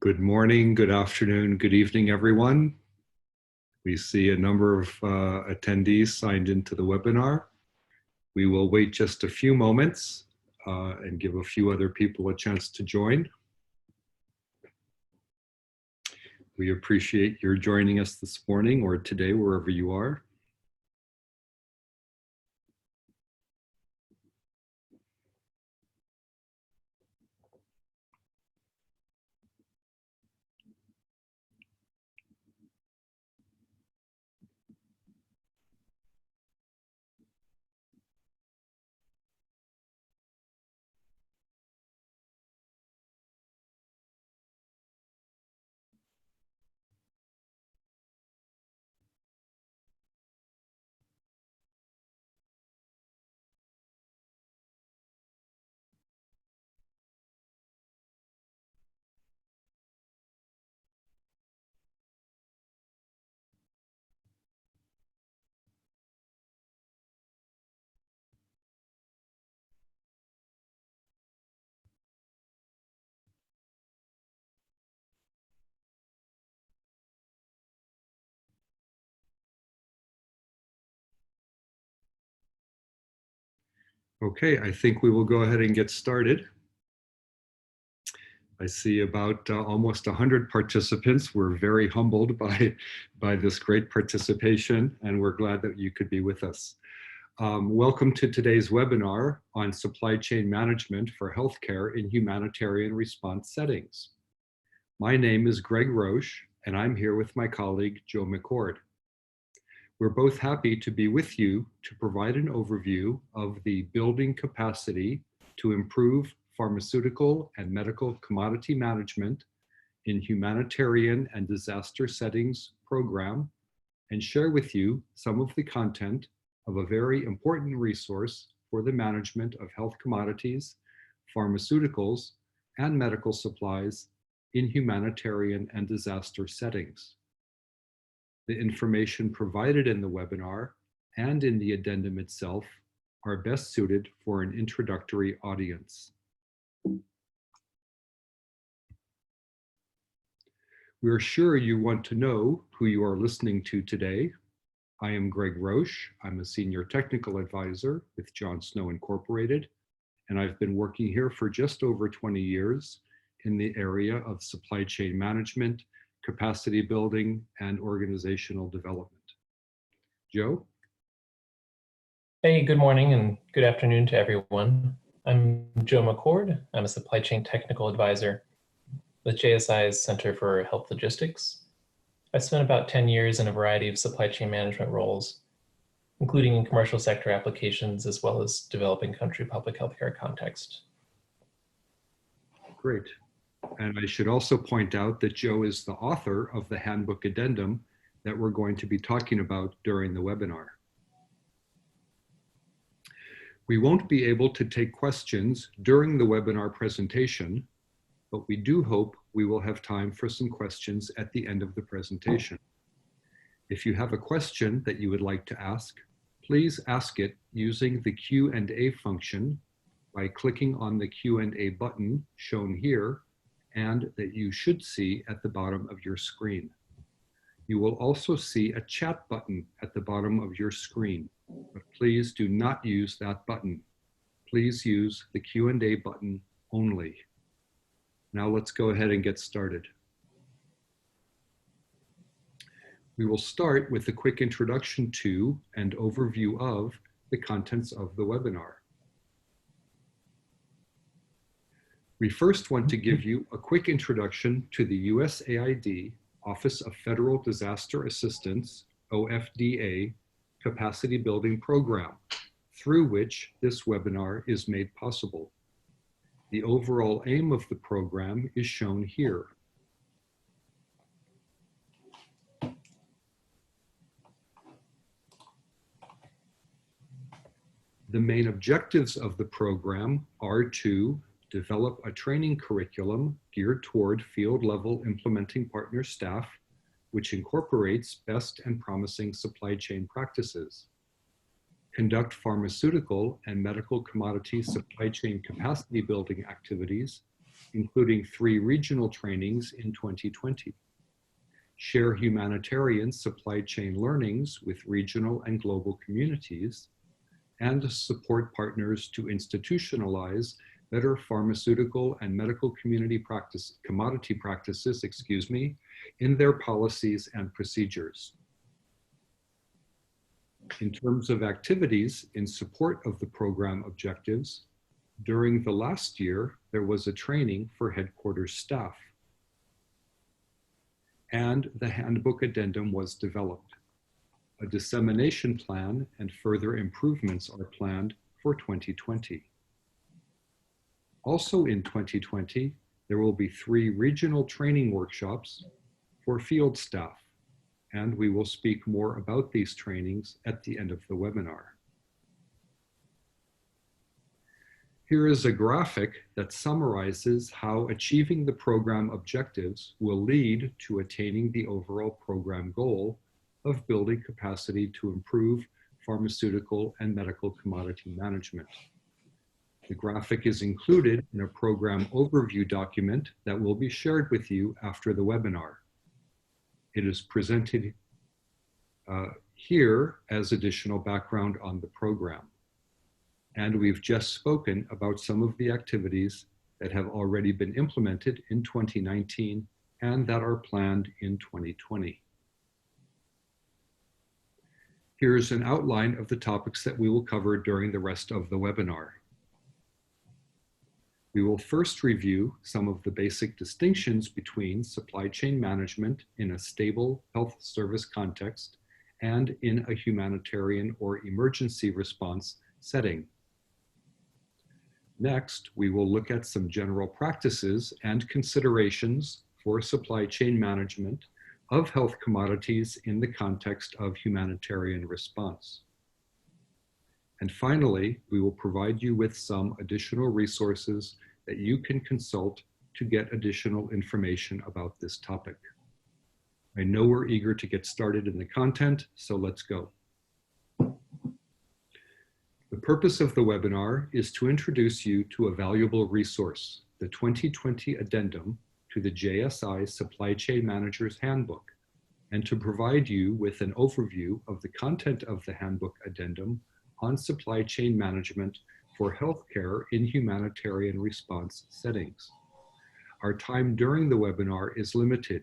Good morning, good afternoon, good evening, everyone. We see a number of attendees signed into the webinar. We will wait just a few moments and give a few other people a chance to join. We appreciate your joining us this morning or today, wherever you are. Okay, I think we will go ahead and get started. I see about almost 100 participants. We're very humbled by this great participation, and we're glad that you could be with us. Welcome to today's webinar on supply chain management for healthcare in humanitarian response settings. My name is Greg Roche, and I'm here with my colleague, Joe McCord. We're both happy to be with you to provide an overview of the Building Capacity to Improve Pharmaceutical and Medical Commodity Management in Humanitarian and Disaster Settings program and share with you some of the content of a very important resource for the management of health commodities, pharmaceuticals, and medical supplies in humanitarian and disaster settings. The information provided in the webinar and in the addendum itself are best suited for an introductory audience. We are sure you want to know who you are listening to today. I am Greg Roche. I'm a Senior Technical Advisor with John Snow Incorporated, and I've been working here for just over 20 years in the area of supply chain management, capacity building, and organizational development. Joe? Hey, good morning and good afternoon to everyone. I'm Joe McCord. I'm a supply chain technical advisor with JSI's Center for Health Logistics. I spent about 10 years in a variety of supply chain management roles, including in commercial sector applications, as well as developing country public healthcare context. Great. And I should also point out that Joe is the author of the handbook addendum that we're going to be talking about during the webinar. We won't be able to take questions during the webinar presentation, but we do hope we will have time for some questions at the end of the presentation. If you have a question that you would like to ask, please ask it using the Q&A function by clicking on the Q&A button shown here and that you should see at the bottom of your screen. You will also see a chat button at the bottom of your screen, but please do not use that button. Please use the Q&A button only. Now let's go ahead and get started. We will start with a quick introduction to and overview of the contents of the webinar. We first want to give you a quick introduction to the USAID Office of Federal Disaster Assistance, OFDA, Capacity Building Program, through which this webinar is made possible. The overall aim of the program is shown here. The main objectives of the program are to develop a training curriculum geared toward field-level implementing partner staff, which incorporates best and promising supply chain practices. Conduct pharmaceutical and medical commodity supply chain capacity building activities including 3 regional trainings in 2020. Share humanitarian supply chain learnings with regional and global communities, and support partners to institutionalize better pharmaceutical and medical commodity practices, in their policies and procedures. In terms of activities in support of the program objectives, during the last year, there was a training for headquarters staff, and the handbook addendum was developed. A dissemination plan and further improvements are planned for 2020. Also in 2020, there will be 3 regional training workshops for field staff, and we will speak more about these trainings at the end of the webinar. Here is a graphic that summarizes how achieving the program objectives will lead to attaining the overall program goal of building capacity to improve pharmaceutical and medical commodity management. The graphic is included in a program overview document that will be shared with you after the webinar. It is presented here as additional background on the program. And we've just spoken about some of the activities that have already been implemented in 2019 and that are planned in 2020. Here's an outline of the topics that we will cover during the rest of the webinar. We will first review some of the basic distinctions between supply chain management in a stable health service context and in a humanitarian or emergency response setting. Next, we will look at some general practices and considerations for supply chain management of health commodities in the context of humanitarian response. And finally, we will provide you with some additional resources that you can consult to get additional information about this topic. I know we're eager to get started in the content, so let's go. The purpose of the webinar is to introduce you to a valuable resource, the 2020 addendum to the JSI Supply Chain Manager's Handbook, and to provide you with an overview of the content of the handbook addendum on supply chain management for healthcare in humanitarian response settings. Our time during the webinar is limited,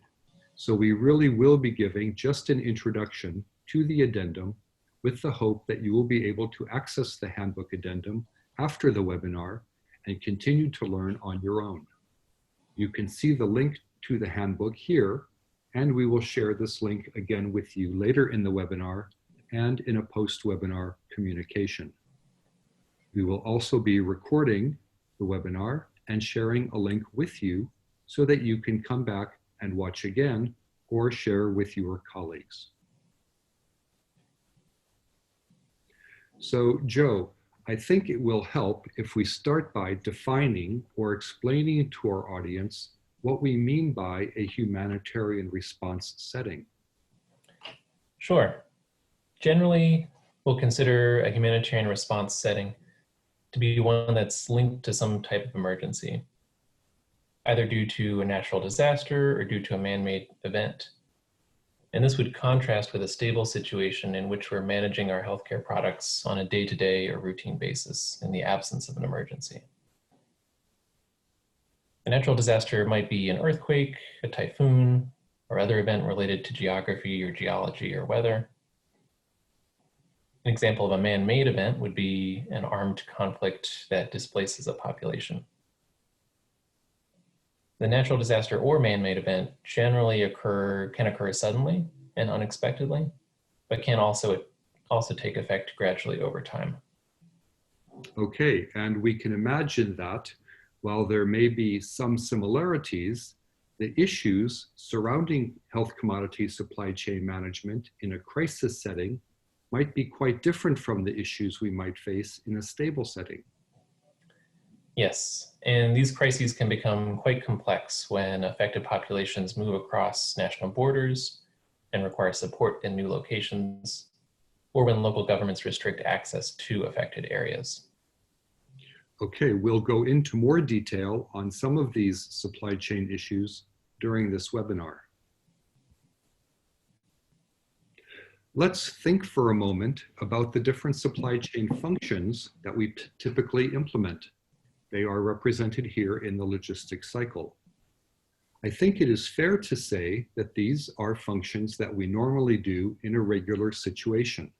so we really will be giving just an introduction to the addendum with the hope that you will be able to access the handbook addendum after the webinar and continue to learn on your own. You can see the link to the handbook here, and we will share this link again with you later in the webinar and in a post-webinar communication. We will also be recording the webinar and sharing a link with you so that you can come back and watch again or share with your colleagues. So, Joe, I think it will help if we start by defining or explaining to our audience what we mean by a humanitarian response setting. Sure. Generally, we'll consider a humanitarian response setting to be one that's linked to some type of emergency, either due to a natural disaster or due to a man-made event. And this would contrast with a stable situation in which we're managing our healthcare products on a day-to-day or routine basis in the absence of an emergency. A natural disaster might be an earthquake, a typhoon, or other event related to geography or geology or weather. An example of a man-made event would be an armed conflict that displaces a population. The natural disaster or man-made event generally can occur suddenly and unexpectedly, but can also take effect gradually over time. Okay, and we can imagine that while there may be some similarities, the issues surrounding health commodity supply chain management in a crisis setting might be quite different from the issues we might face in a stable setting. Yes, and these crises can become quite complex when affected populations move across national borders and require support in new locations, or when local governments restrict access to affected areas. Okay, we'll go into more detail on some of these supply chain issues during this webinar. Let's think for a moment about the different supply chain functions that we typically implement. They are represented here in the logistics cycle. I think it is fair to say that these are functions that we normally do in a regular situation.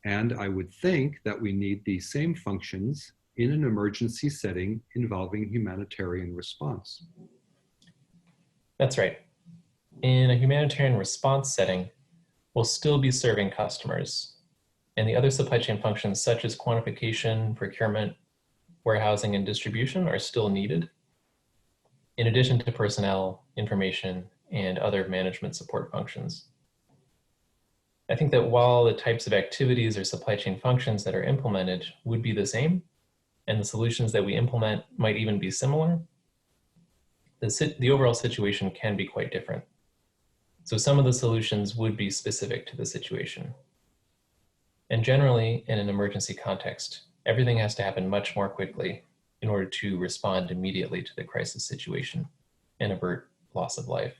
And I would think that we need these same functions in an emergency setting involving humanitarian response. That's right. In a humanitarian response setting, we'll still be serving customers, and the other supply chain functions such as quantification, procurement, warehousing, and distribution are still needed, in addition to personnel, information, and other management support functions. I think that while the types of activities or supply chain functions that are implemented would be the same, and the solutions that we implement might even be similar, the overall situation can be quite different. So some of the solutions would be specific to the situation. And generally, in an emergency context, everything has to happen much more quickly in order to respond immediately to the crisis situation and avert loss of life.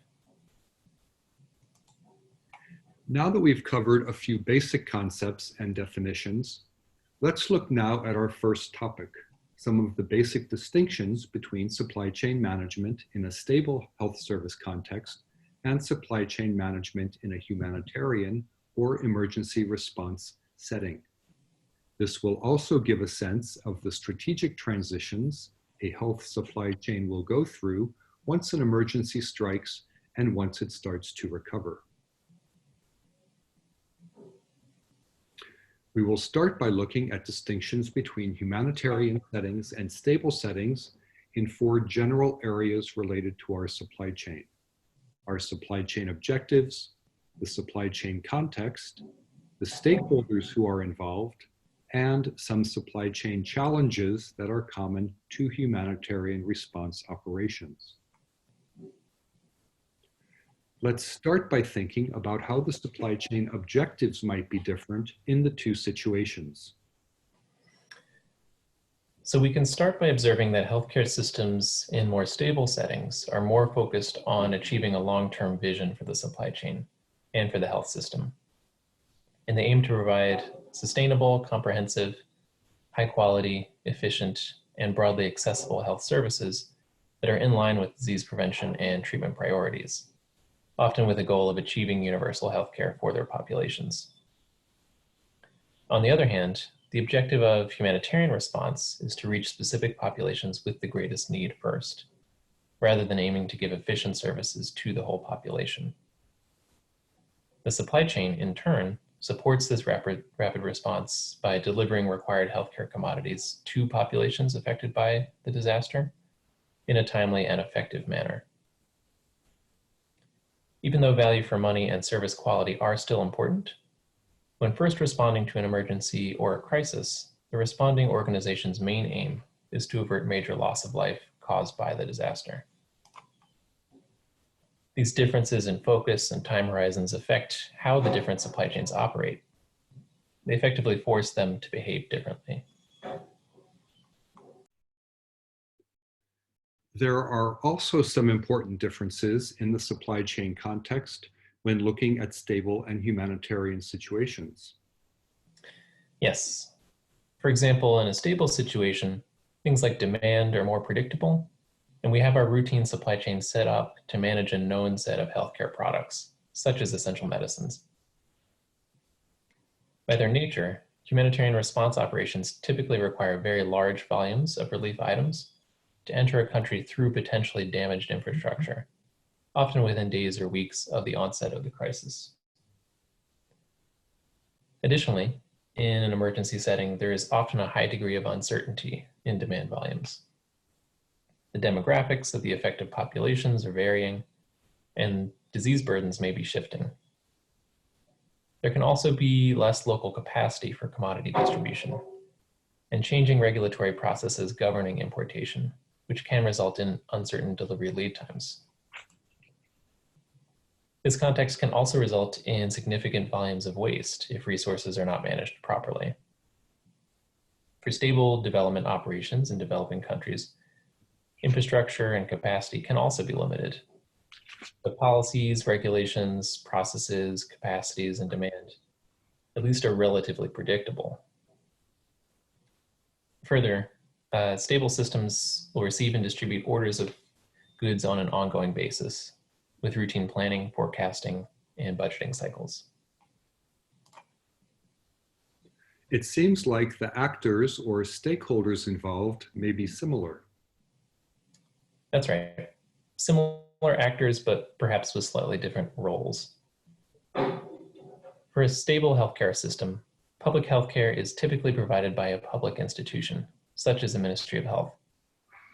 Now that we've covered a few basic concepts and definitions, let's look now at our first topic, some of the basic distinctions between supply chain management in a stable health service context and supply chain management in a humanitarian or emergency response setting. This will also give a sense of the strategic transitions a health supply chain will go through once an emergency strikes and once it starts to recover. We will start by looking at distinctions between humanitarian settings and stable settings in 4 general areas related to our supply chain objectives, the supply chain context, the stakeholders who are involved, and some supply chain challenges that are common to humanitarian response operations. Let's start by thinking about how the supply chain objectives might be different in the 2 situations. So we can start by observing that healthcare systems in more stable settings are more focused on achieving a long-term vision for the supply chain and for the health system. And they aim to provide sustainable, comprehensive, high quality, efficient, and broadly accessible health services that are in line with disease prevention and treatment priorities, often with a goal of achieving universal healthcare for their populations. On the other hand, the objective of humanitarian response is to reach specific populations with the greatest need first, rather than aiming to give efficient services to the whole population. The supply chain, in turn, supports this rapid response by delivering required healthcare commodities to populations affected by the disaster in a timely and effective manner. Even though value for money and service quality are still important, when first responding to an emergency or a crisis, the responding organization's main aim is to avert major loss of life caused by the disaster. These differences in focus and time horizons affect how the different supply chains operate. They effectively force them to behave differently. There are also some important differences in the supply chain context when looking at stable and humanitarian situations. Yes. For example, in a stable situation, things like demand are more predictable, and we have our routine supply chain set up to manage a known set of healthcare products, such as essential medicines. By their nature, humanitarian response operations typically require very large volumes of relief items to enter a country through potentially damaged infrastructure, often within days or weeks of the onset of the crisis. Additionally, in an emergency setting, there is often a high degree of uncertainty in demand volumes. The demographics of the affected populations are varying, and disease burdens may be shifting. There can also be less local capacity for commodity distribution, and changing regulatory processes governing importation, which can result in uncertain delivery lead times. This context can also result in significant volumes of waste if resources are not managed properly. For stable development operations in developing countries, infrastructure and capacity can also be limited. The policies, regulations, processes, capacities, and demand at least are relatively predictable. Further, stable systems will receive and distribute orders of goods on an ongoing basis with routine planning, forecasting, and budgeting cycles. It seems like the actors or stakeholders involved may be similar. That's right. Similar actors, but perhaps with slightly different roles. For a stable healthcare system, public healthcare is typically provided by a public institution, such as the Ministry of Health,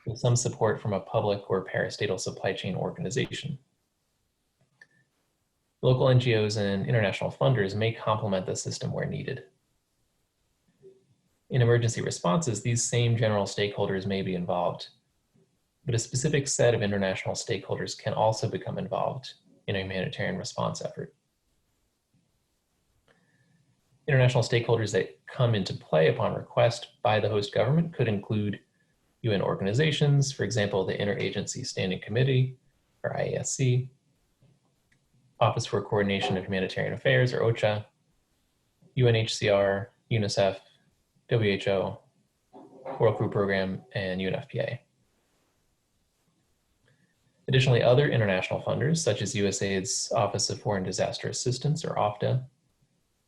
with some support from a public or parastatal supply chain organization. Local NGOs and international funders may complement the system where needed. In emergency responses, these same general stakeholders may be involved, but a specific set of international stakeholders can also become involved in a humanitarian response effort. International stakeholders that come into play upon request by the host government could include UN organizations, for example, the Interagency Standing Committee, or IASC, Office for Coordination of Humanitarian Affairs, or OCHA, UNHCR, UNICEF, WHO, World Food Program, and UNFPA. Additionally, other international funders, such as USAID's Office of Foreign Disaster Assistance, or OFDA,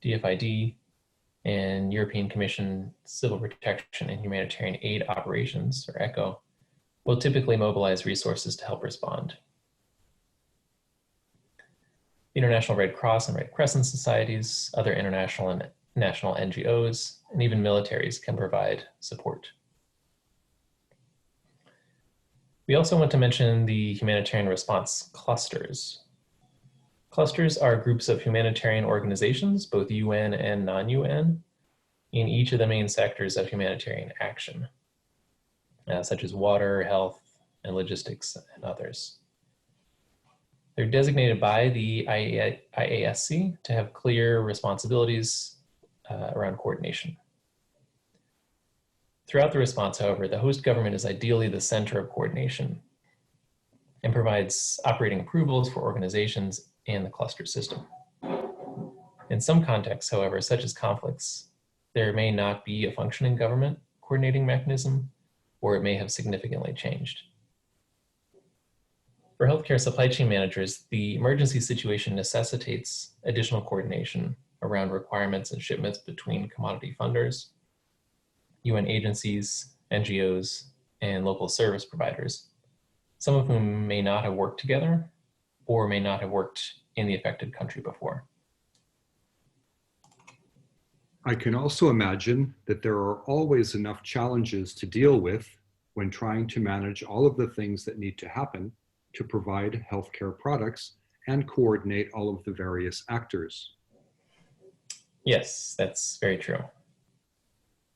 DFID, and European Commission Civil Protection and Humanitarian Aid Operations, or ECHO, will typically mobilize resources to help respond. International Red Cross and Red Crescent societies, other international and national NGOs, and even militaries can provide support. We also want to mention the humanitarian response clusters. Clusters are groups of humanitarian organizations, both UN and non-UN, in each of the main sectors of humanitarian action, such as water, health, and logistics, and others. They're designated by the IASC to have clear responsibilities around coordination. Throughout the response, however, the host government is ideally the center of coordination and provides operating approvals for organizations and the cluster system. In some contexts, however, such as conflicts, there may not be a functioning government coordinating mechanism, or it may have significantly changed. For healthcare supply chain managers, the emergency situation necessitates additional coordination around requirements and shipments between commodity funders, UN agencies, NGOs, and local service providers, some of whom may not have worked together or may not have worked in the affected country before. I can also imagine that there are always enough challenges to deal with when trying to manage all of the things that need to happen to provide healthcare products and coordinate all of the various actors. Yes, that's very true.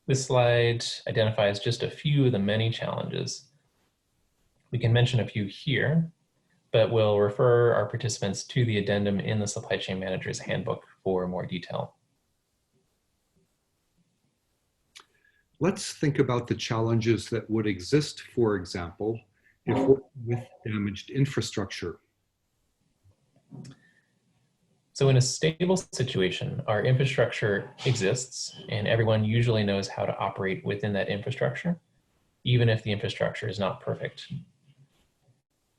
This slide identifies just a few of the many challenges. We can mention a few here, but we'll refer our participants to the addendum in the Supply Chain Manager's Handbook for more detail. Let's think about the challenges that would exist, for example, if working with damaged infrastructure. So in a stable situation, our infrastructure exists and everyone usually knows how to operate within that infrastructure, even if the infrastructure is not perfect.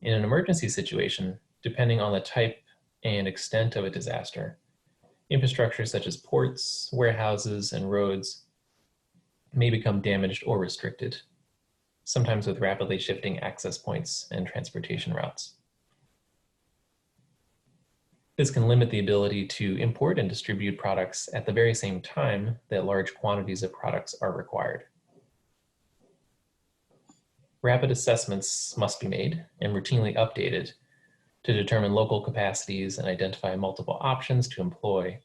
In an emergency situation, depending on the type and extent of a disaster, infrastructure such as ports, warehouses, and roads may become damaged or restricted, sometimes with rapidly shifting access points and transportation routes. This can limit the ability to import and distribute products at the very same time that large quantities of products are required. Rapid assessments must be made and routinely updated to determine local capacities and identify multiple options to employ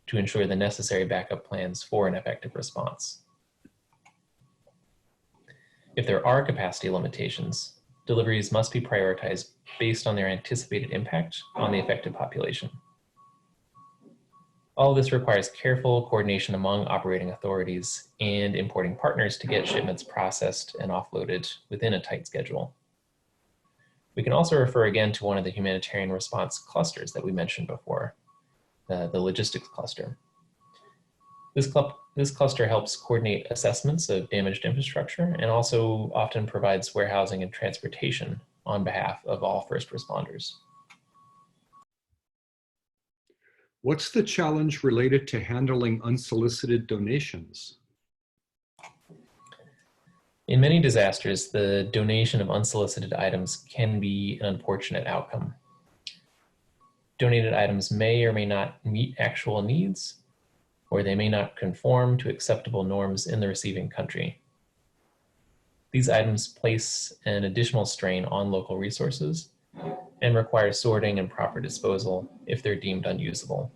to ensure the necessary backup plans for an effective response. If there are capacity limitations, deliveries must be prioritized based on their anticipated impact on the affected population. All of this requires careful coordination among operating authorities and importing partners to get shipments processed and offloaded within a tight schedule. We can also refer again to one of the humanitarian response clusters that we mentioned before, the logistics cluster. This cluster helps coordinate assessments of damaged infrastructure and also often provides warehousing and transportation on behalf of all first responders. What's the challenge related to handling unsolicited donations? In many disasters, the donation of unsolicited items can be an unfortunate outcome. Donated items may or may not meet actual needs, or they may not conform to acceptable norms in the receiving country. These items place an additional strain on local resources and require sorting and proper disposal if they're deemed unusable.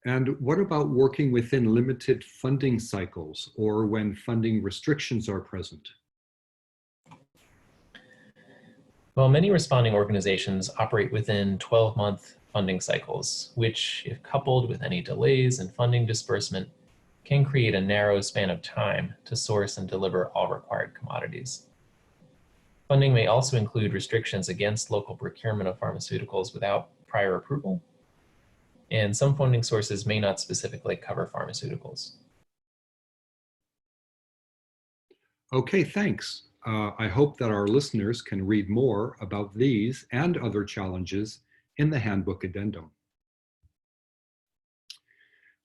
And what about working within limited funding cycles or when funding restrictions are present? Well, many responding organizations operate within 12-month funding cycles, which, if coupled with any delays in funding disbursement, can create a narrow span of time to source and deliver all required commodities. Funding may also include restrictions against local procurement of pharmaceuticals without prior approval, and some funding sources may not specifically cover pharmaceuticals. Okay, thanks. I hope that our listeners can read more about these and other challenges in the handbook addendum.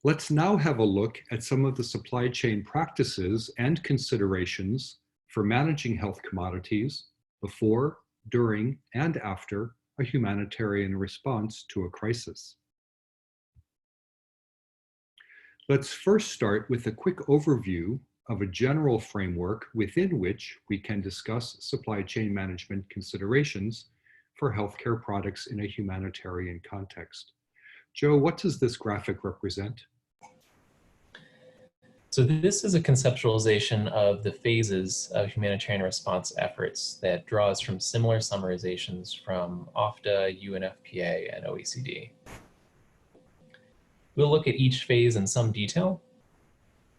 Let's now have a look at some of the supply chain practices and considerations for managing health commodities before, during, and after a humanitarian response to a crisis. Let's first start with a quick overview of a general framework within which we can discuss supply chain management considerations for healthcare products in a humanitarian context. Joe, what does this graphic represent? So this is a conceptualization of the phases of humanitarian response efforts that draws from similar summarizations from OFDA, UNFPA, and OECD. We'll look at each phase in some detail,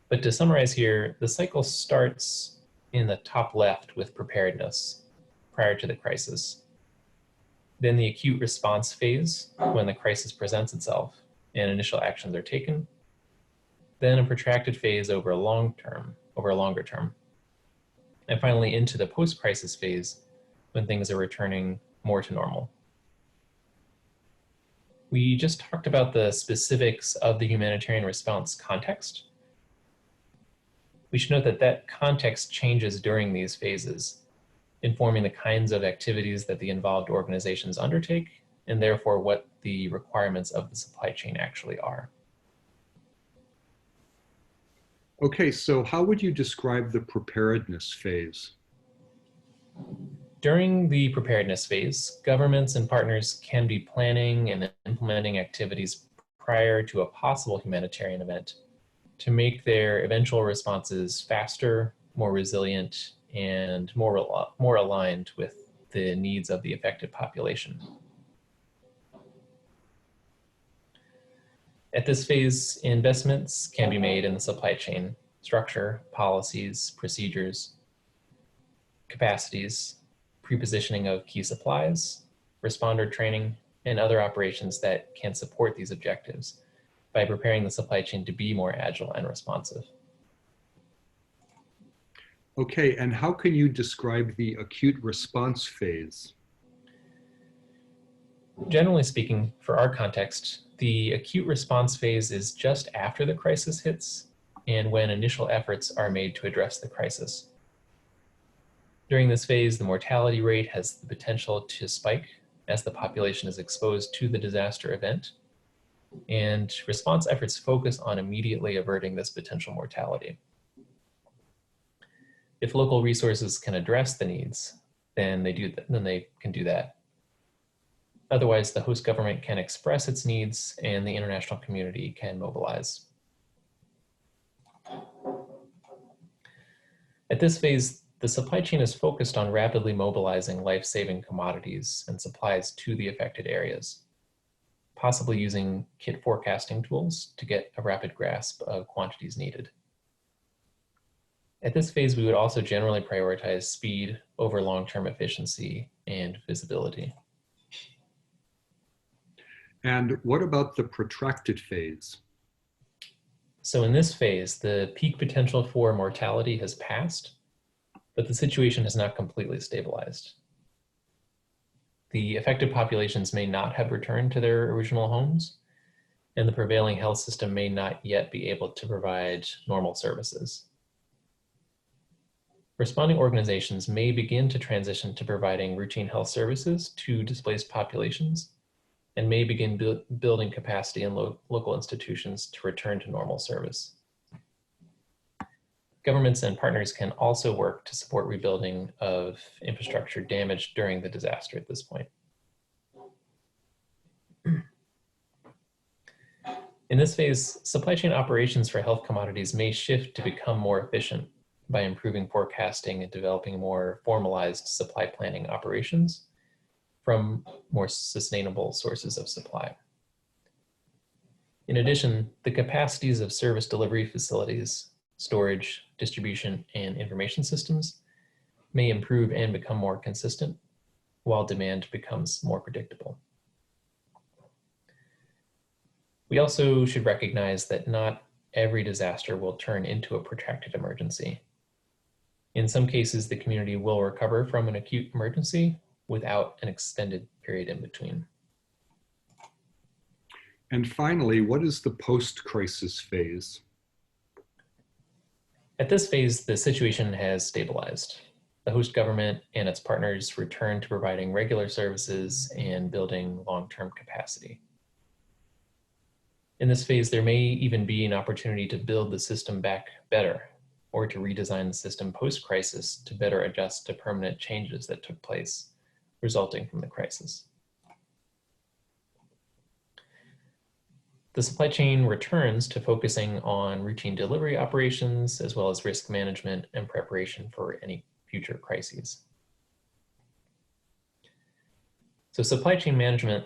but to summarize here, the cycle starts in the top left with preparedness prior to the crisis. Then the acute response phase, when the crisis presents itself and initial actions are taken. Then a protracted phase over a longer term. And finally into the post-crisis phase, when things are returning more to normal. We just talked about the specifics of the humanitarian response context. We should note that that context changes during these phases, informing the kinds of activities that the involved organizations undertake, and therefore what the requirements of the supply chain actually are. Okay, so how would you describe the preparedness phase? During the preparedness phase, governments and partners can be planning and implementing activities prior to a possible humanitarian event to make their eventual responses faster, more resilient, and more aligned with the needs of the affected population. At this phase, investments can be made in the supply chain structure, policies, procedures, capacities, prepositioning of key supplies, responder training, and other operations that can support these objectives by preparing the supply chain to be more agile and responsive. Okay, and how can you describe the acute response phase? Generally speaking, for our context, the acute response phase is just after the crisis hits and when initial efforts are made to address the crisis. During this phase, the mortality rate has the potential to spike as the population is exposed to the disaster event, and response efforts focus on immediately averting this potential mortality. If local resources can address the needs, then they can do that. Otherwise, the host government can express its needs and the international community can mobilize. At this phase, the supply chain is focused on rapidly mobilizing life-saving commodities and supplies to the affected areas. possibly using kit forecasting tools to get a rapid grasp of quantities needed. At this phase, we would also generally prioritize speed over long-term efficiency and visibility. And what about the protracted phase? So in this phase, the peak potential for mortality has passed, but the situation has not completely stabilized. The affected populations may not have returned to their original homes, and the prevailing health system may not yet be able to provide normal services. Responding organizations may begin to transition to providing routine health services to displaced populations and may begin building capacity in local institutions to return to normal service. Governments and partners can also work to support rebuilding of infrastructure damaged during the disaster at this point. In this phase, supply chain operations for health commodities may shift to become more efficient by improving forecasting and developing more formalized supply planning operations from more sustainable sources of supply. In addition, the capacities of service delivery facilities, storage, distribution, and information systems may improve and become more consistent, while demand becomes more predictable. We also should recognize that not every disaster will turn into a protracted emergency. In some cases, the community will recover from an acute emergency without an extended period in between. And finally, what is the post-crisis phase? At this phase, the situation has stabilized. The host government and its partners return to providing regular services and building long-term capacity. In this phase, there may even be an opportunity to build the system back better or to redesign the system post-crisis to better adjust to permanent changes that took place resulting from the crisis. The supply chain returns to focusing on routine delivery operations, as well as risk management and preparation for any future crises. So supply chain management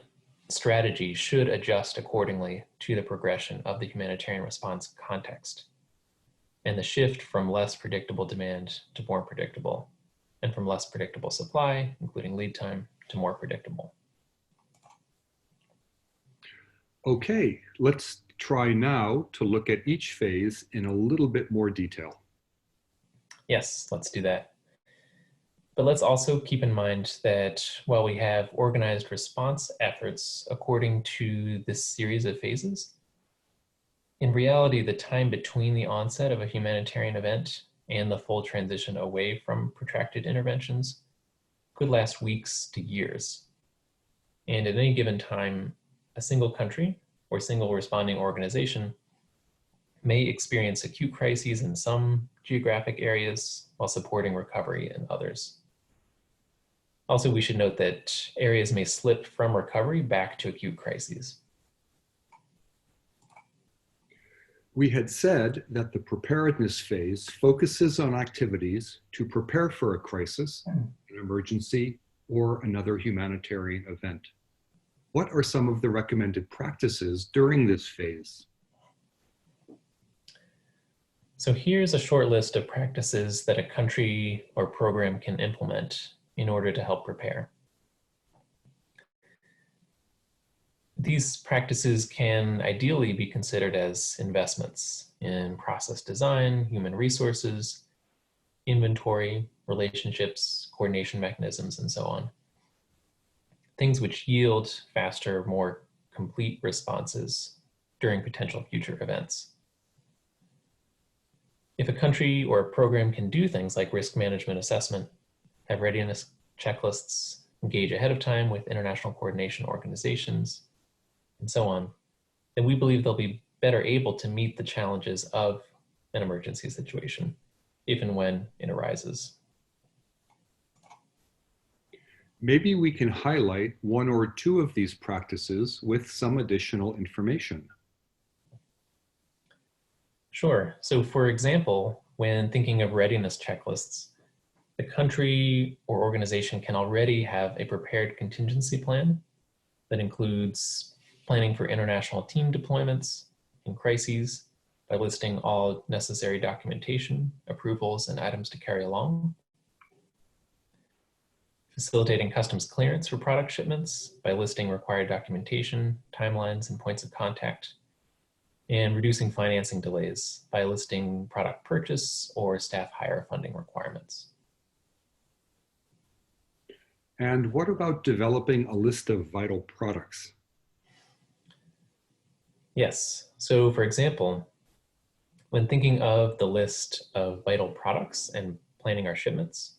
strategy should adjust accordingly to the progression of the humanitarian response context and the shift from less predictable demand to more predictable, and from less predictable supply, including lead time, to more predictable. Okay, let's try now to look at each phase in a little bit more detail. Yes, let's do that. But let's also keep in mind that while we have organized response efforts according to this series of phases, in reality, the time between the onset of a humanitarian event and the full transition away from protracted interventions could last weeks to years. And at any given time, a single country or single responding organization may experience acute crises in some geographic areas while supporting recovery in others. Also, we should note that areas may slip from recovery back to acute crises. We had said that the preparedness phase focuses on activities to prepare for a crisis, an emergency, or another humanitarian event. What are some of the recommended practices during this phase? So here's a short list of practices that a country or program can implement in order to help prepare. These practices can ideally be considered as investments in process design, human resources, inventory, relationships, coordination mechanisms, and so on. Things which yield faster, more complete responses during potential future events. If a country or a program can do things like risk management assessment, have readiness checklists, engage ahead of time with international coordination organizations, and so on, then we believe they'll be better able to meet the challenges of an emergency situation, if and when it arises. Maybe we can highlight one or two of these practices with some additional information. Sure. So for example, when thinking of readiness checklists, the country or organization can already have a prepared contingency plan that includes planning for international team deployments in crises by listing all necessary documentation, approvals, and items to carry along. Facilitating customs clearance for product shipments by listing required documentation, timelines, and points of contact. And reducing financing delays by listing product purchase or staff hire funding requirements. And what about developing a list of vital products? Yes, so for example, when thinking of the list of vital products and planning our shipments,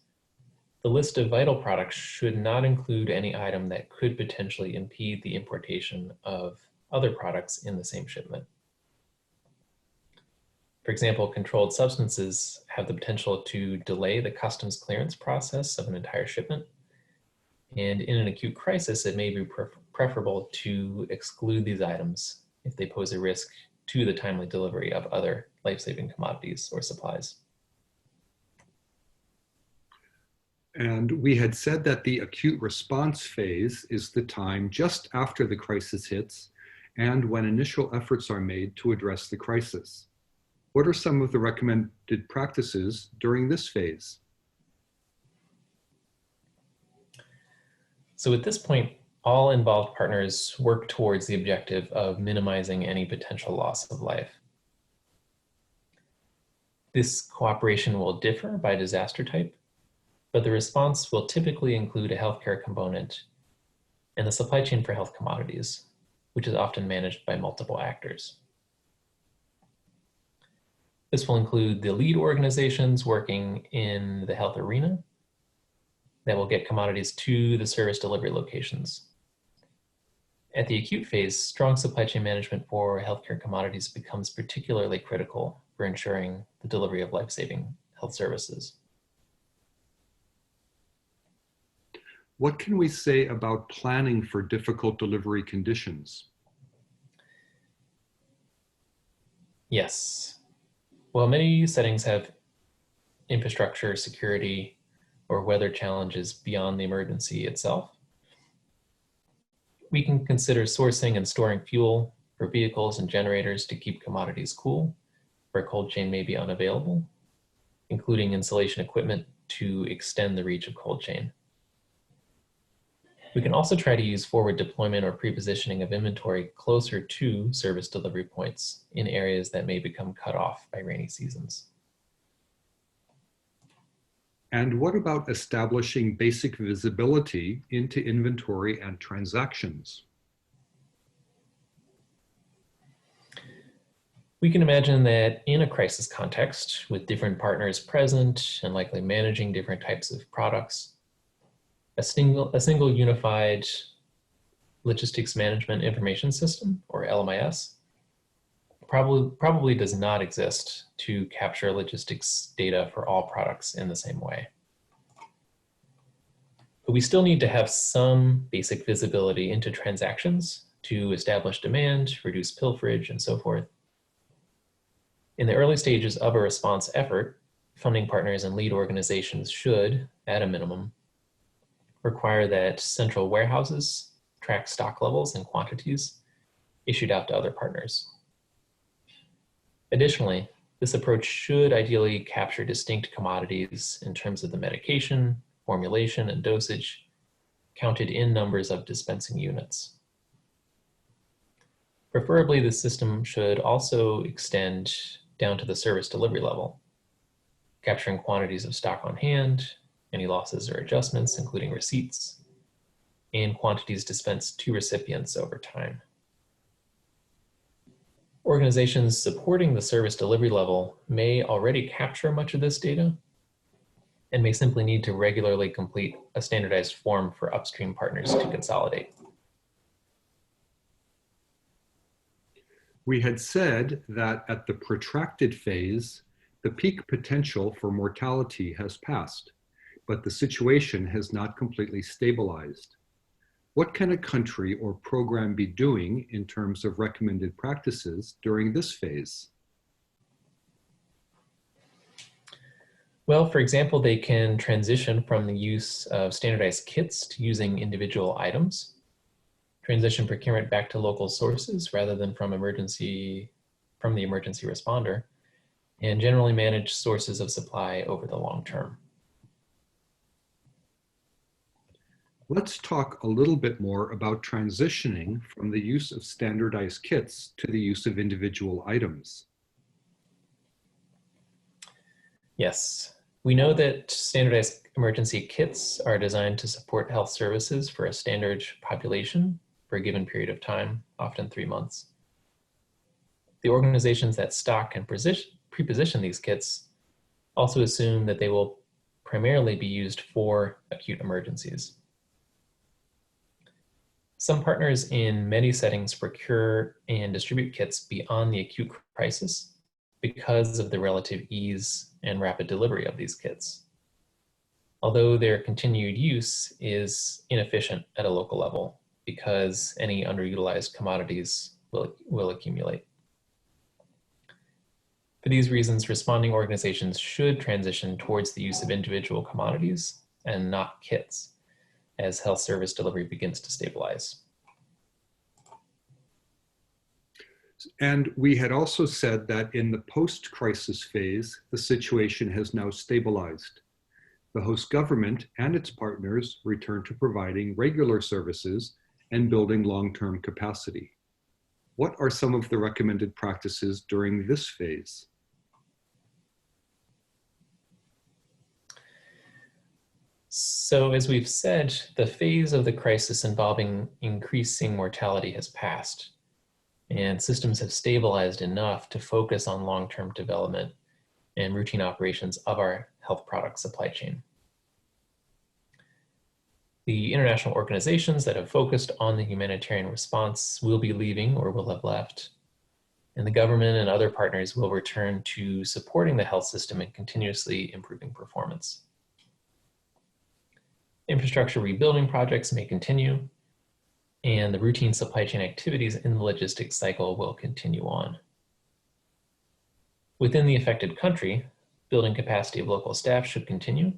the list of vital products should not include any item that could potentially impede the importation of other products in the same shipment. For example, controlled substances have the potential to delay the customs clearance process of an entire shipment. And in an acute crisis, it may be preferable to exclude these items if they pose a risk to the timely delivery of other life-saving commodities or supplies. And we had said that the acute response phase is the time just after the crisis hits and when initial efforts are made to address the crisis. What are some of the recommended practices during this phase? So at this point, all involved partners work towards the objective of minimizing any potential loss of life. This cooperation will differ by disaster type, but the response will typically include a healthcare component and the supply chain for health commodities, which is often managed by multiple actors. This will include the lead organizations working in the health arena that will get commodities to the service delivery locations. At the acute phase, strong supply chain management for healthcare commodities becomes particularly critical for ensuring the delivery of life-saving health services. What can we say about planning for difficult delivery conditions? Yes. While many settings have infrastructure, security, or weather challenges beyond the emergency itself, we can consider sourcing and storing fuel for vehicles and generators to keep commodities cool, where cold chain may be unavailable, including insulation equipment to extend the reach of cold chain. We can also try to use forward deployment or pre-positioning of inventory closer to service delivery points in areas that may become cut off by rainy seasons. And what about establishing basic visibility into inventory and transactions? We can imagine that in a crisis context, with different partners present and likely managing different types of products, a single unified logistics management information system, or LMIS, probably does not exist to capture logistics data for all products in the same way. But we still need to have some basic visibility into transactions to establish demand, reduce pilferage, and so forth. In the early stages of a response effort, funding partners and lead organizations should, at a minimum, require that central warehouses track stock levels and quantities issued out to other partners. Additionally, this approach should ideally capture distinct commodities in terms of the medication, formulation, and dosage, counted in numbers of dispensing units. Preferably, the system should also extend down to the service delivery level, capturing quantities of stock on hand, any losses or adjustments, including receipts, and quantities dispensed to recipients over time. Organizations supporting the service delivery level may already capture much of this data and may simply need to regularly complete a standardized form for upstream partners to consolidate. We had said that at the protracted phase, the peak potential for mortality has passed, but the situation has not completely stabilized. What can a country or program be doing in terms of recommended practices during this phase? Well, for example, they can transition from the use of standardized kits to using individual items. transition procurement back to local sources rather than from the emergency responder, and generally manage sources of supply over the long term. Let's talk a little bit more about transitioning from the use of standardized kits to the use of individual items. Yes, we know that standardized emergency kits are designed to support health services for a standard population for a given period of time, often 3 months. The organizations that stock and pre-position these kits also assume that they will primarily be used for acute emergencies. Some partners in many settings procure and distribute kits beyond the acute crisis because of the relative ease and rapid delivery of these kits, although their continued use is inefficient at a local level because any underutilized commodities will accumulate. For these reasons, responding organizations should transition towards the use of individual commodities and not kits as health service delivery begins to stabilize. And we had also said that in the post-crisis phase, the situation has now stabilized. The host government and its partners return to providing regular services and building long-term capacity. What are some of the recommended practices during this phase? So as we've said, the phase of the crisis involving increasing mortality has passed, and systems have stabilized enough to focus on long-term development and routine operations of our health product supply chain. The international organizations that have focused on the humanitarian response will be leaving or will have left, and the government and other partners will return to supporting the health system and continuously improving performance. Infrastructure rebuilding projects may continue, and the routine supply chain activities in the logistics cycle will continue on. Within the affected country, building capacity of local staff should continue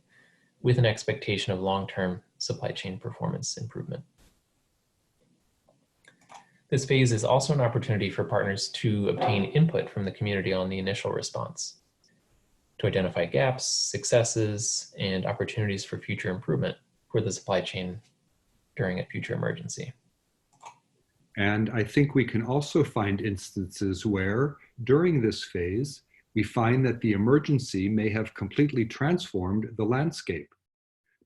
with an expectation of long-term supply chain performance improvement. This phase is also an opportunity for partners to obtain input from the community on the initial response, to identify gaps, successes, and opportunities for future improvement for the supply chain during a future emergency. And I think we can also find instances where, during this phase, we find that the emergency may have completely transformed the landscape.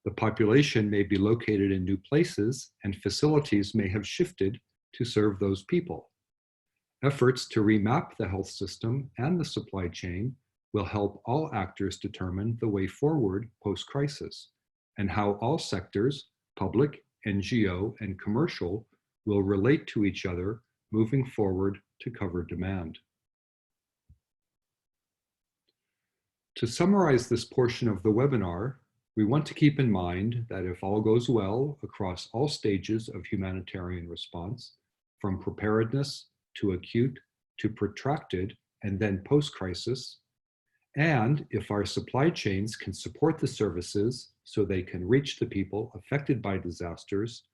The population may be located in new places, and facilities may have shifted to serve those people. Efforts to remap the health system and the supply chain will help all actors determine the way forward post-crisis, and how all sectors, public, NGO, and commercial, will relate to each other moving forward to cover demand. To summarize this portion of the webinar, we want to keep in mind that if all goes well across all stages of humanitarian response, from preparedness to acute to protracted and then post-crisis, and if our supply chains can support the services so they can reach the people affected by disasters,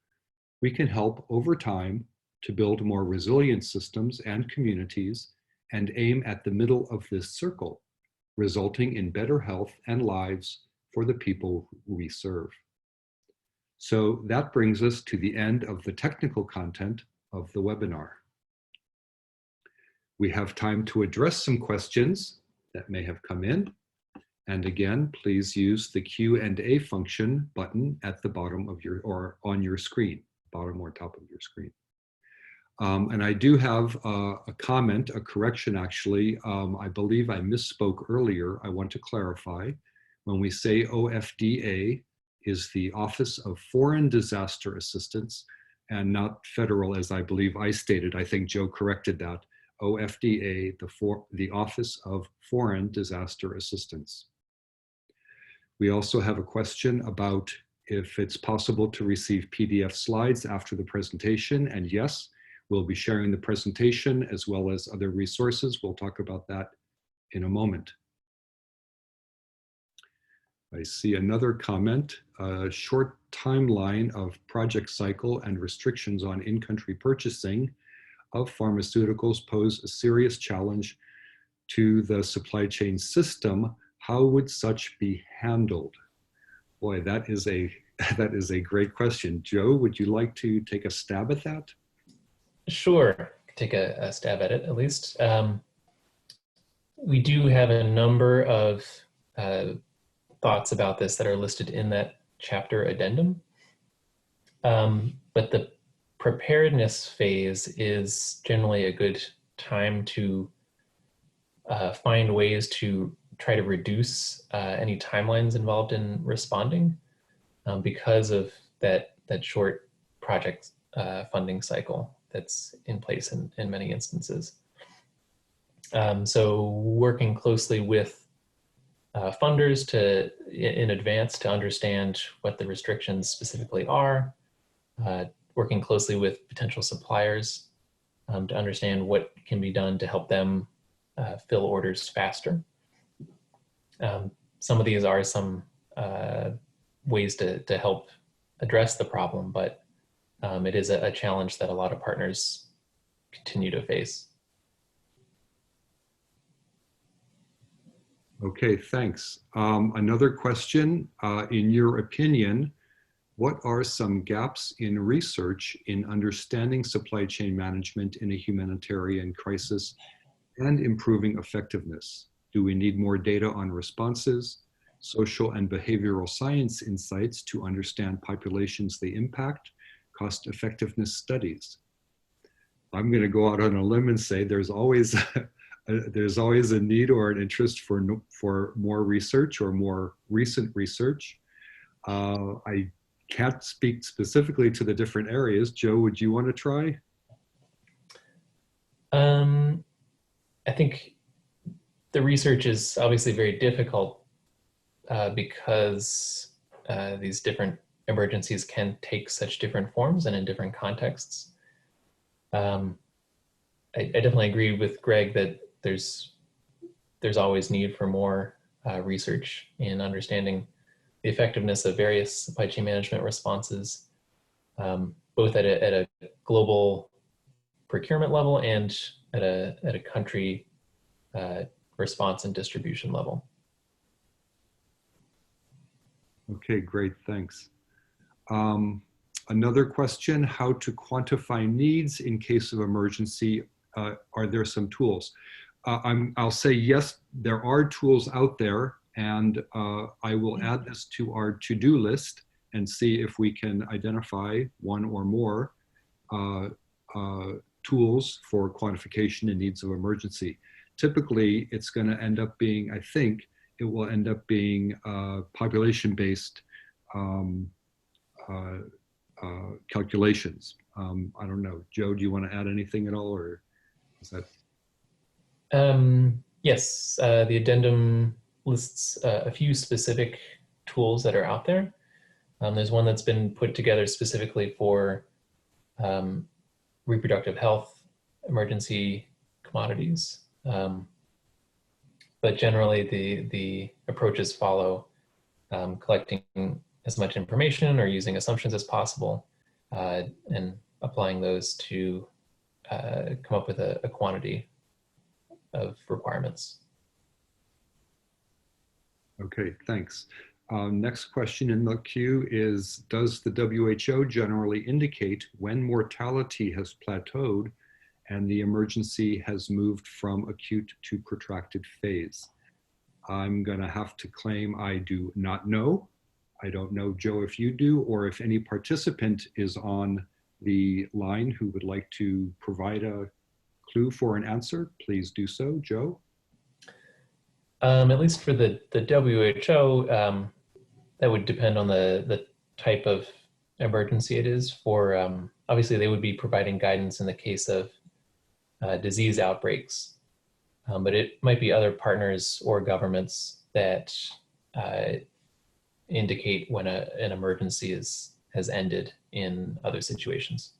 we can help over time to build more resilient systems and communities and aim at the middle of this circle, resulting in better health and lives for the people we serve. So that brings us to the end of the technical content of the webinar. We have time to address some questions that may have come in. And again, please use the Q&A function button at the bottom of your, or on your screen, bottom or top of your screen. And I do have a comment, a correction actually. I believe I misspoke earlier. I want to clarify. When we say OFDA is the Office of Foreign Disaster Assistance and not federal, as I believe I stated. I think Joe corrected that. OFDA, the Office of Foreign Disaster Assistance. We also have a question about if it's possible to receive PDF slides after the presentation, and yes, we'll be sharing the presentation as well as other resources. We'll talk about that in a moment. I see another comment, a short timeline of project cycle and restrictions on in-country purchasing of pharmaceuticals pose a serious challenge to the supply chain system. How would such be handled? Boy, that is a that is a great question. Joe, would you like to take a stab at that? Sure, take a stab at it at least. We do have a number of thoughts about this that are listed in that chapter addendum. But the preparedness phase is generally a good time to find ways to try to reduce any timelines involved in responding because of that short project funding cycle that's in place in many instances. So working closely with funders in advance to understand what the restrictions specifically are, working closely with potential suppliers to understand what can be done to help them fill orders faster. Some of these are some ways to help address the problem, but it is a challenge that a lot of partners continue to face. Okay, thanks. Another question, in your opinion, what are some gaps in research in understanding supply chain management in a humanitarian crisis and improving effectiveness? Do we need more data on responses, social and behavioral science insights to understand populations they impact, cost effectiveness studies? I'm going to go out on a limb and say there's always a need or an interest for more research or more recent research. I can't speak specifically to the different areas. Joe, would you want to try? I think the research is obviously very difficult because these different emergencies can take such different forms and in different contexts. I definitely agree with Greg that there's always need for more research in understanding the effectiveness of various supply chain management responses, both at a global procurement level and at a country response and distribution level. Okay, great, thanks. Another question, how to quantify needs in case of emergency. Are there some tools? I'll say yes, there are tools out there, and I will add this to our to-do list and see if we can identify one or more tools for quantification in needs of emergency. Typically, it's going to end up being, I think, it will end up being population-based calculations. I don't know. Joe, do you want to add anything at all, or is that? Yes, the addendum lists a few specific tools that are out there. There's one that's been put together specifically for reproductive health, emergency commodities. But generally the approaches follow collecting as much information or using assumptions as possible and applying those to come up with a quantity of requirements. Okay, thanks. Next question in the queue is, does the WHO generally indicate when mortality has plateaued and the emergency has moved from acute to protracted phase? I'm going to have to claim I do not know. I don't know, Joe, if you do, or if any participant is on the line who would like to provide a clue for an answer, please do so. Joe? At least for the WHO, that would depend on the type of emergency it is. For obviously, they would be providing guidance in the case of disease outbreaks, but it might be other partners or governments that indicate when an emergency has ended in other situations.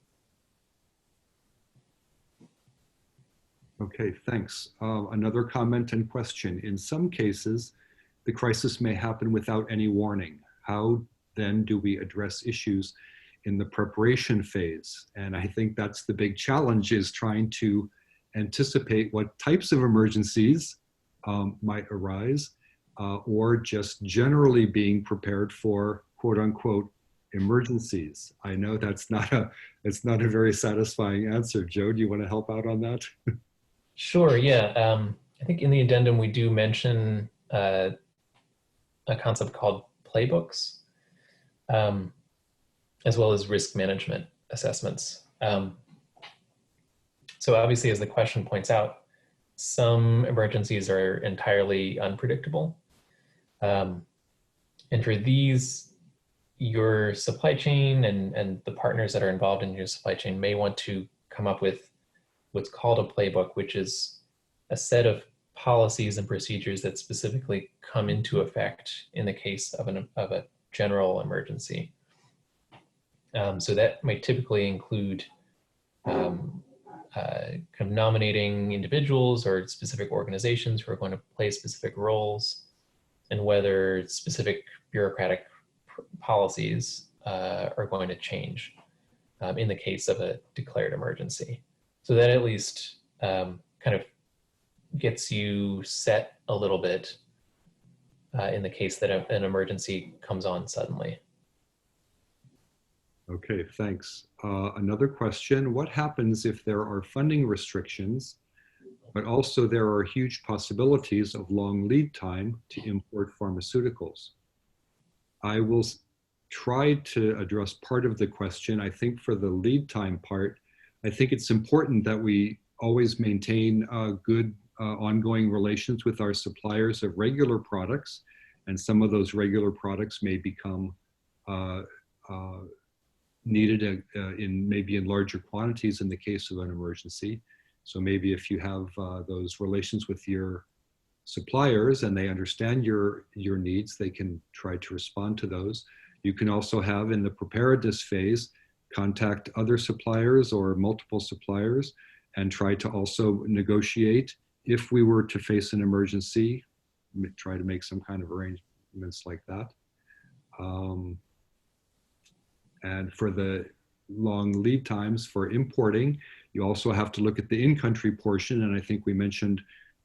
Okay, thanks. Another comment and question. In some cases, the crisis may happen without any warning. How then do we address issues in the preparation phase? And I think that's the big challenge, is trying to anticipate what types of emergencies might arise, or just generally being prepared for quote unquote emergencies. I know it's not a very satisfying answer. Joe, do you want to help out on that? Sure, yeah. I think in the addendum we do mention a concept called playbooks, as well as risk management assessments. So obviously, as the question points out, some emergencies are entirely unpredictable. And for these, your supply chain and the partners that are involved in your supply chain may want to come up with what's called a playbook, which is a set of policies and procedures that specifically come into effect in the case of a general emergency. So that might typically include kind of nominating individuals or specific organizations who are going to play specific roles, and whether specific bureaucratic policies are going to change in the case of a declared emergency. So that at least kind of gets you set a little bit in the case that an emergency comes on suddenly. Okay, thanks. Another question: what happens if there are funding restrictions, but also there are huge possibilities of long lead time to import pharmaceuticals? I will try to address part of the question. I think for the lead time part, I think it's important that we always maintain good ongoing relations with our suppliers of regular products, and some of those regular products may become needed maybe in larger quantities in the case of an emergency. So maybe if you have those relations with your suppliers and they understand your needs, they can try to respond to those. You can also have, in the preparedness phase, contact other suppliers or multiple suppliers and try to also negotiate if we were to face an emergency, try to make some kind of arrangements like that. And for the long lead times for importing, you also have to look at the in-country portion. And I think we mentioned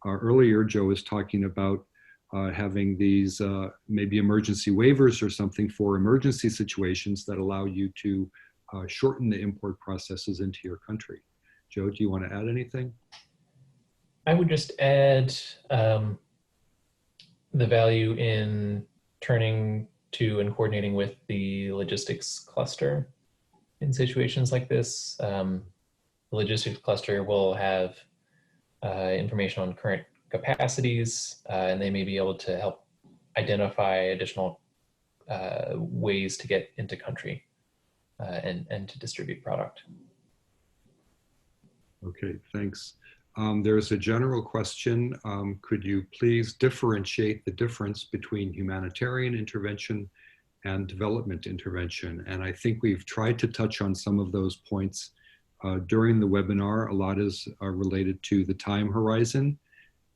earlier, Joe was talking about having these maybe emergency waivers or something for emergency situations that allow you to shorten the import processes into your country. Joe, do you want to add anything? I would just add the value in turning to and coordinating with the logistics cluster in situations like this. The logistics cluster will have information on current capacities, and they may be able to help identify additional ways to get into country and to distribute product. Okay, thanks. There's a general question. Could you please differentiate the difference between humanitarian intervention and development intervention? And I think we've tried to touch on some of those points during the webinar. A lot is related to the time horizon.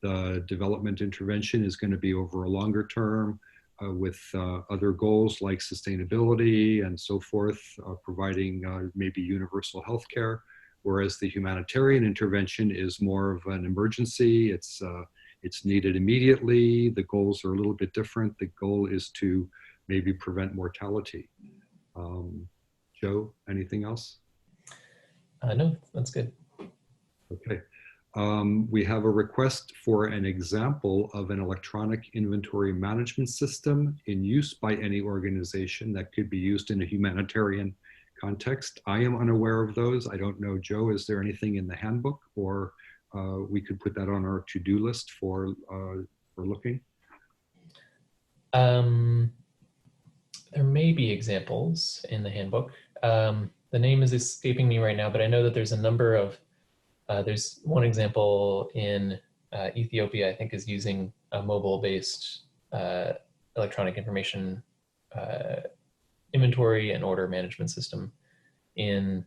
The development intervention is going to be over a longer term with other goals like sustainability and so forth, providing maybe universal health care. Whereas the humanitarian intervention is more of an emergency. It's needed immediately. The goals are a little bit different. The goal is to maybe prevent mortality. Joe, anything else? No, that's good. Okay. We have a request for an example of an electronic inventory management system in use by any organization that could be used in a humanitarian context. I am unaware of those. I don't know, Joe, is there anything in the handbook, or we could put that on our to-do list for looking? There may be examples in the handbook. The name is escaping me right now, but I know that there's a number of, there's one example in Ethiopia, I think, is using a mobile-based electronic information inventory and order management system in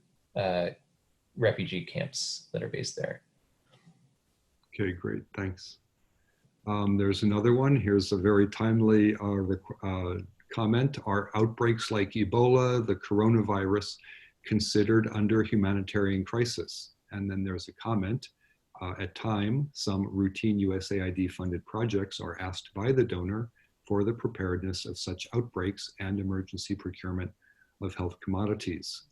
refugee camps that are based there. Okay, great, thanks. There's another one. Here's a very timely comment. Are outbreaks like Ebola, the coronavirus, considered under humanitarian crisis? And then there's a comment. At time, some routine USAID funded projects are asked by the donor for the preparedness of such outbreaks and emergency procurement of health commodities.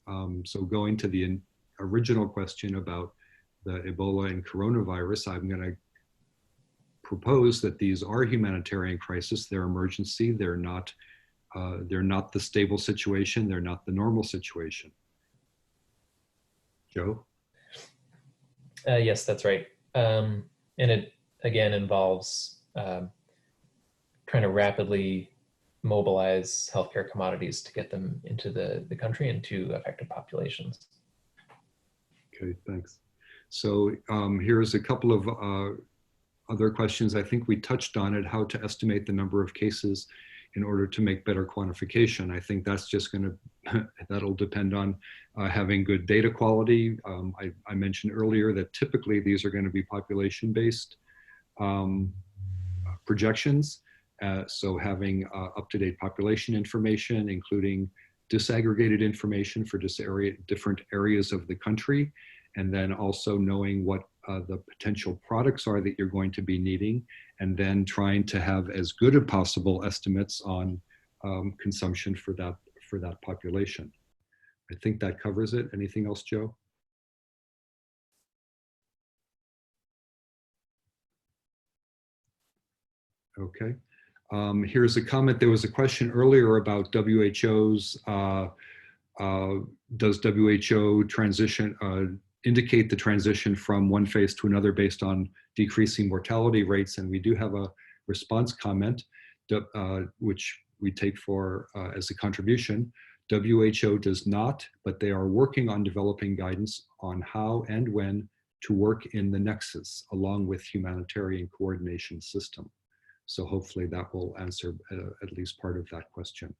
So going to the original question about the Ebola and coronavirus, I'm going to propose that these are humanitarian crises. They're emergency. They're not the stable situation. They're not the normal situation. Joe? Yes, that's right. And it, again, involves trying to rapidly mobilize healthcare commodities to get them into the country and to affected populations. Okay, thanks. So here's a couple of other questions. I think we touched on it, how to estimate the number of cases in order to make better quantification. I think that's just going to, that'll depend on having good data quality. I mentioned earlier that typically these are going to be population-based projections. So having up-to-date population information, including disaggregated information for different areas of the country, and then also knowing what the potential products are that you're going to be needing, and then trying to have as good as possible estimates on consumption for that population. I think that covers it. Anything else, Joe? Okay. Here's a comment. There was a question earlier about WHO's, does WHO transition, indicate the transition from one phase to another based on decreasing mortality rates? And we do have a response comment, which we take for as a contribution. WHO does not, but they are working on developing guidance on how and when to work in the nexus along with humanitarian coordination system. So hopefully that will answer at least part of that question.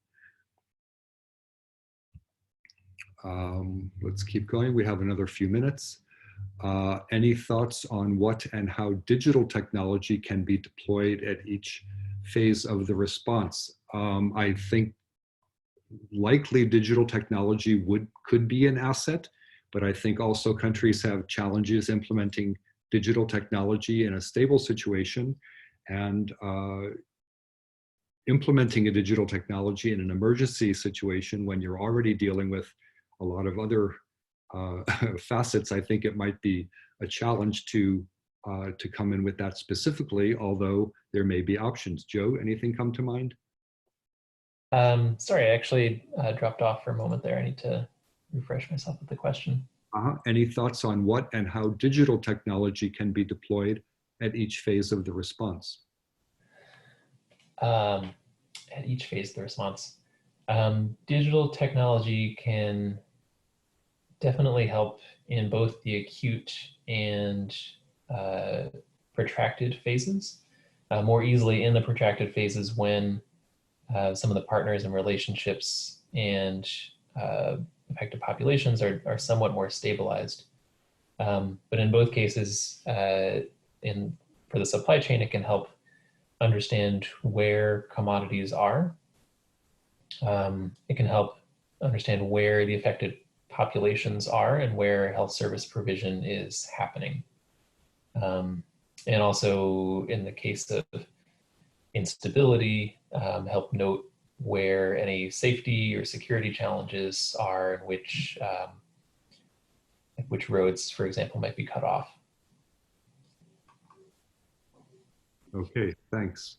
Let's keep going. We have another few minutes. Any thoughts on what and how digital technology can be deployed at each phase of the response? I think likely digital technology could be an asset, but I think also countries have challenges implementing digital technology in a stable situation, and implementing a digital technology in an emergency situation when you're already dealing with a lot of other facets. I think it might be a challenge to come in with that specifically, although there may be options. Joe, anything come to mind? Sorry, I actually dropped off for a moment there. I need to refresh myself with the question. Any thoughts on what and how digital technology can be deployed at each phase of the response? At each phase of the response. Digital technology can definitely help in both the acute and protracted phases. More easily in the protracted phases when some of the partners and relationships and affected populations are somewhat more stabilized. But in both cases, for the supply chain, it can help understand where commodities are. It can help understand where the affected populations are and where health service provision is happening. And also in the case of instability, help note where any safety or security challenges are and which roads, for example, might be cut off. Okay, thanks.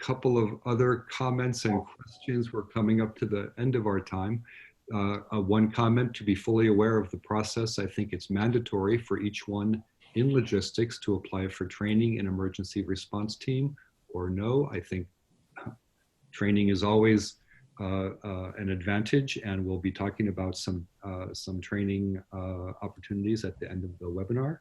Couple of other comments and questions. We're coming up to the end of our time. One comment: to be fully aware of the process, I think it's mandatory for each one in logistics to apply for training in emergency response team, or no. I think training is always an advantage, and we'll be talking about some training opportunities at the end of the webinar.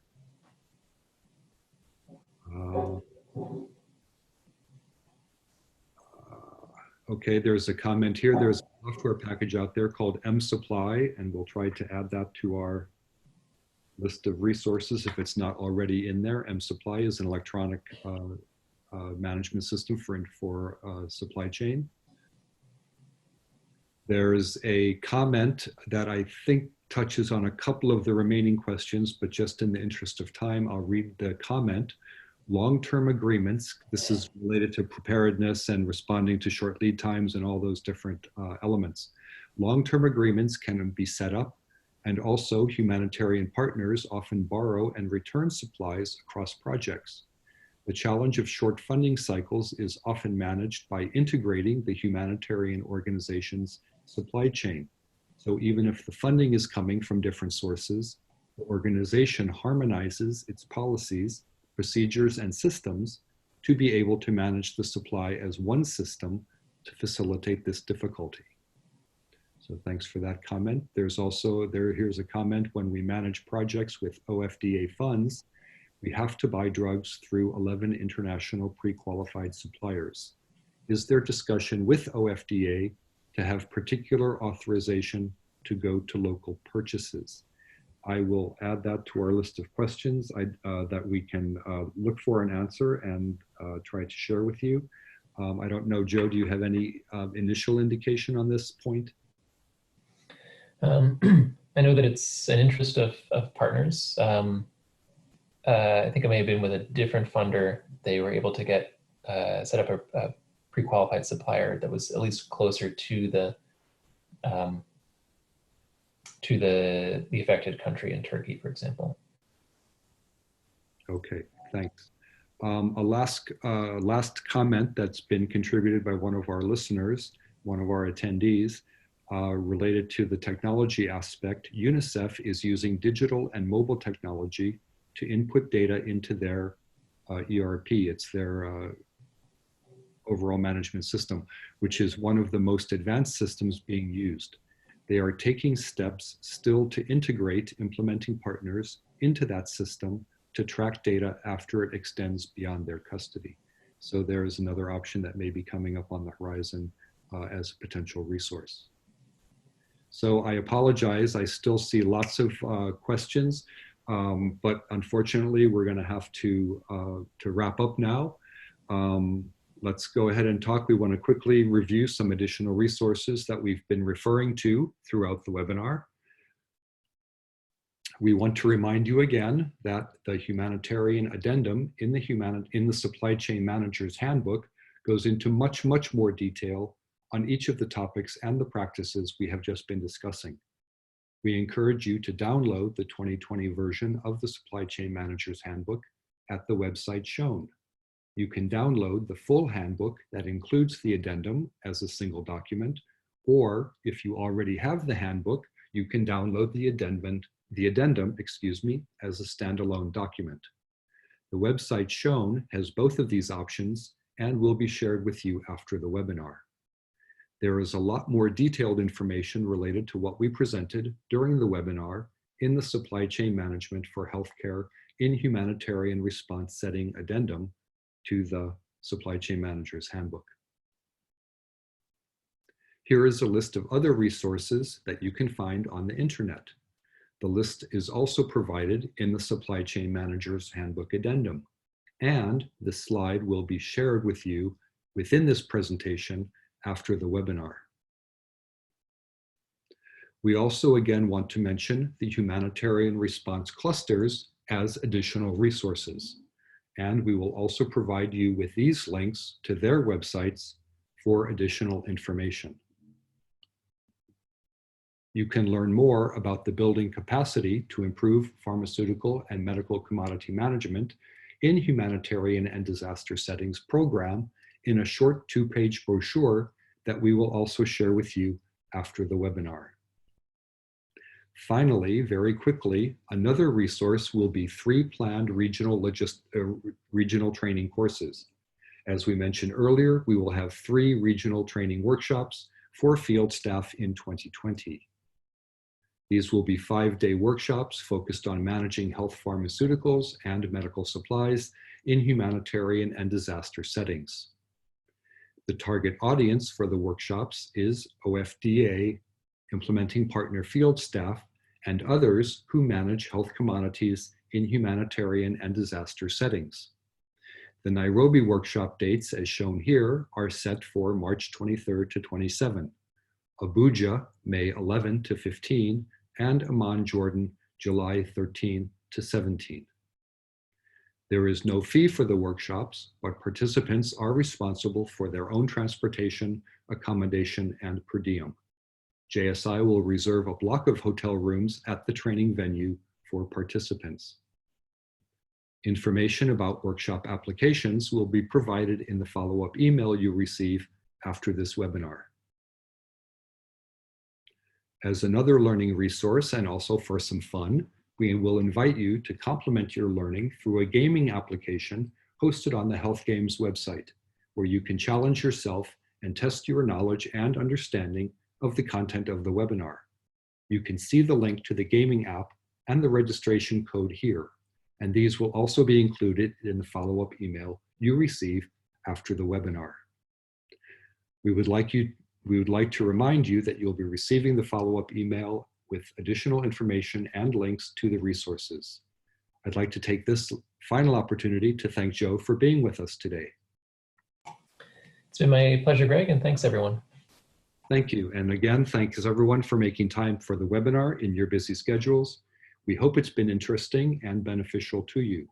Okay, there's a comment here. There's a software package out there called M Supply, and we'll try to add that to our list of resources if it's not already in there. MSupply is an electronic management system for supply chain. There's a comment that I think touches on a couple of the remaining questions, but just in the interest of time, I'll read the comment. Long-term agreements, this is related to preparedness and responding to short lead times and all those different elements. Long-term agreements can be set up, and also humanitarian partners often borrow and return supplies across projects. The challenge of short funding cycles is often managed by integrating the humanitarian organization's supply chain. So even if the funding is coming from different sources, the organization harmonizes its policies, procedures, and systems to be able to manage the supply as one system to facilitate this difficulty. So thanks for that comment. There's also, here's a comment: when we manage projects with OFDA funds, we have to buy drugs through 11 international pre-qualified suppliers. Is there discussion with OFDA to have particular authorization to go to local purchases? I will add that to our list of questions that we can look for an answer and try to share with you. I don't know, Joe, do you have any initial indication on this point? I know that it's an interest of partners. I think it may have been with a different funder. They were able to get set up a pre-qualified supplier that was at least closer to the affected country in Turkey, for example. Okay, thanks. A last comment that's been contributed by one of our listeners, one of our attendees, related to the technology aspect. UNICEF is using digital and mobile technology to input data into their ERP. It's their overall management system, which is one of the most advanced systems being used. They are taking steps still to integrate implementing partners into that system to track data after it extends beyond their custody. So there is another option that may be coming up on the horizon as a potential resource. So I apologize, I still see lots of questions, but unfortunately we're gonna have to wrap up now. Let's go ahead and talk. We want to quickly review some additional resources that we've been referring to throughout the webinar. We want to remind you again that the humanitarian addendum in the Supply Chain Manager's Handbook goes into much more detail on each of the topics and the practices we have just been discussing. We encourage you to download the 2020 version of the Supply Chain Manager's Handbook at the website shown. You can download the full handbook that includes the addendum as a single document, or if you already have the handbook, you can download the addendum, as a standalone document. The website shown has both of these options and will be shared with you after the webinar. There is a lot more detailed information related to what we presented during the webinar in the Supply Chain Management for Healthcare in Humanitarian Response Setting addendum to the Supply Chain Manager's Handbook. Here is a list of other resources that you can find on the internet. The list is also provided in the Supply Chain Manager's Handbook addendum, and this slide will be shared with you within this presentation after the webinar. We also again want to mention the humanitarian response clusters as additional resources. And we will also provide you with these links to their websites for additional information. You can learn more about the building capacity to improve pharmaceutical and medical commodity management in humanitarian and disaster settings program in a short 2-page brochure that we will also share with you after the webinar. Finally, very quickly, another resource will be 3 planned regional training courses. As we mentioned earlier, we will have 3 regional training workshops for field staff in 2020. These will be 5-day workshops focused on managing health pharmaceuticals and medical supplies in humanitarian and disaster settings. The target audience for the workshops is OFDA implementing partner field staff and others who manage health commodities in humanitarian and disaster settings. The Nairobi workshop dates, as shown here, are set for March 23rd to 27, Abuja, May 11 to 15, and Amman, Jordan, July 13 to 17. There is no fee for the workshops, but participants are responsible for their own transportation, accommodation, and per diem. JSI will reserve a block of hotel rooms at the training venue for participants. Information about workshop applications will be provided in the follow-up email you receive after this webinar. As another learning resource and also for some fun, we will invite you to complement your learning through a gaming application hosted on the Health Games website, where you can challenge yourself and test your knowledge and understanding of the content of the webinar. You can see the link to the gaming app and the registration code here, and these will also be included in the follow-up email you receive after the webinar. We would like to remind you that you'll be receiving the follow-up email with additional information and links to the resources. I'd like to take this final opportunity to thank Joe for being with us today. It's been my pleasure, Greg, and thanks everyone. Thank you. And again, thanks everyone for making time for the webinar in your busy schedules. We hope it's been interesting and beneficial to you.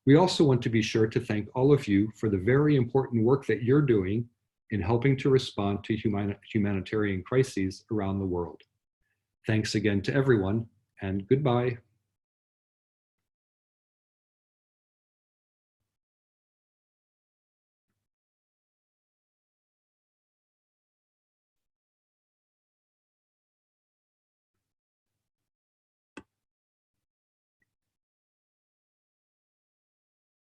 We also want to be sure to thank all of you for the very important work that you're doing in helping to respond to humanitarian crises around the world. Thanks again to everyone, and goodbye.